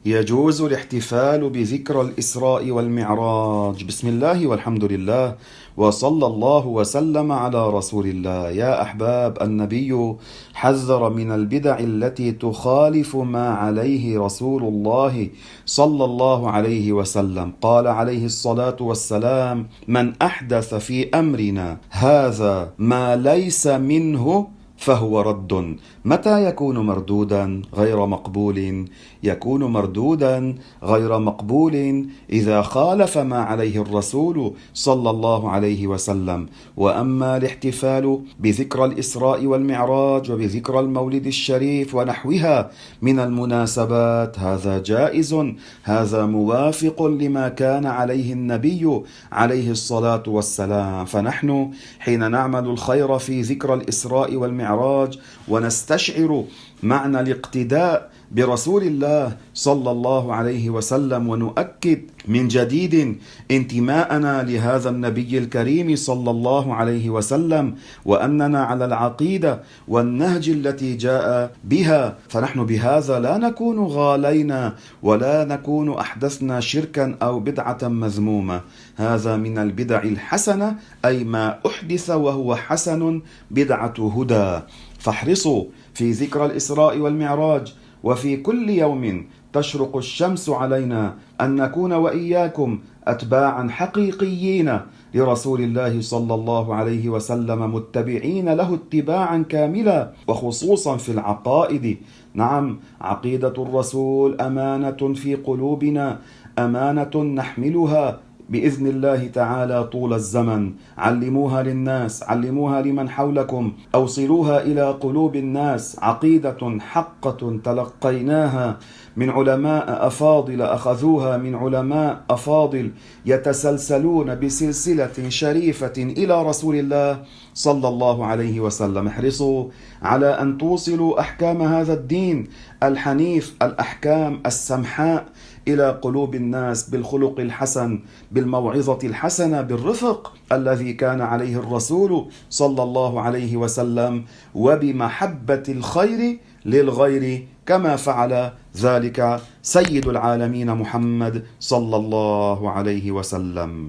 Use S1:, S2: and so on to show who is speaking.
S1: يجوز الاحتفال بذكرى الإسراء والمعراج. بسم الله والحمد لله وصلى الله وسلم على رسول الله. يا أحباب، النبي حذر من البدع التي تخالف ما عليه رسول الله صلى الله عليه وسلم. قال عليه الصلاة والسلام: من أحدث في أمرنا هذا ما ليس منه فهو رد. متى يكون مردودا غير مقبول؟ يكون مردودا غير مقبول إذا خالف ما عليه الرسول صلى الله عليه وسلم. وأما الاحتفال بذكرى الإسراء والمعراج وبذكرى المولد الشريف ونحوها من المناسبات، هذا جائز، هذا موافق لما كان عليه النبي عليه الصلاة والسلام. فنحن حين نعمل الخير في ذكرى الإسراء والمعراج ونستشعر معنى الاقتداء برسول الله صلى الله عليه وسلم، ونؤكد من جديد انتماءنا لهذا النبي الكريم صلى الله عليه وسلم، وأننا على العقيدة والنهج التي جاء بها، فنحن بهذا لا نكون غالينا ولا نكون أحدثنا شركا أو بدعة مذمومة. هذا من البدع الحسنة، أي ما أحدث وهو حسن، بدعة هدى. فاحرصوا في ذكرى الإسراء والمعراج وفي كل يوم تشرق الشمس علينا أن نكون وإياكم أتباعا حقيقيين لرسول الله صلى الله عليه وسلم، متبعين له اتباعا كاملا، وخصوصا في العقائد. نعم، عقيدة الرسول أمانة في قلوبنا، أمانة نحملها بإذن الله تعالى طول الزمن. علموها للناس، علموها لمن حولكم، أوصلوها إلى قلوب الناس. عقيدة حقة تلقيناها من علماء أفاضل، أخذوها من علماء أفاضل يتسلسلون بسلسلة شريفة إلى رسول الله صلى الله عليه وسلم. احرصوا على أن توصلوا أحكام هذا الدين الحنيف، الأحكام السمحاء، إلى قلوب الناس بالخلق الحسن، بالموعظة الحسنة، بالرفق الذي كان عليه الرسول صلى الله عليه وسلم، وبمحبة الخير للغير كما فعل ذلك سيد العالمين محمد صلى الله عليه وسلم.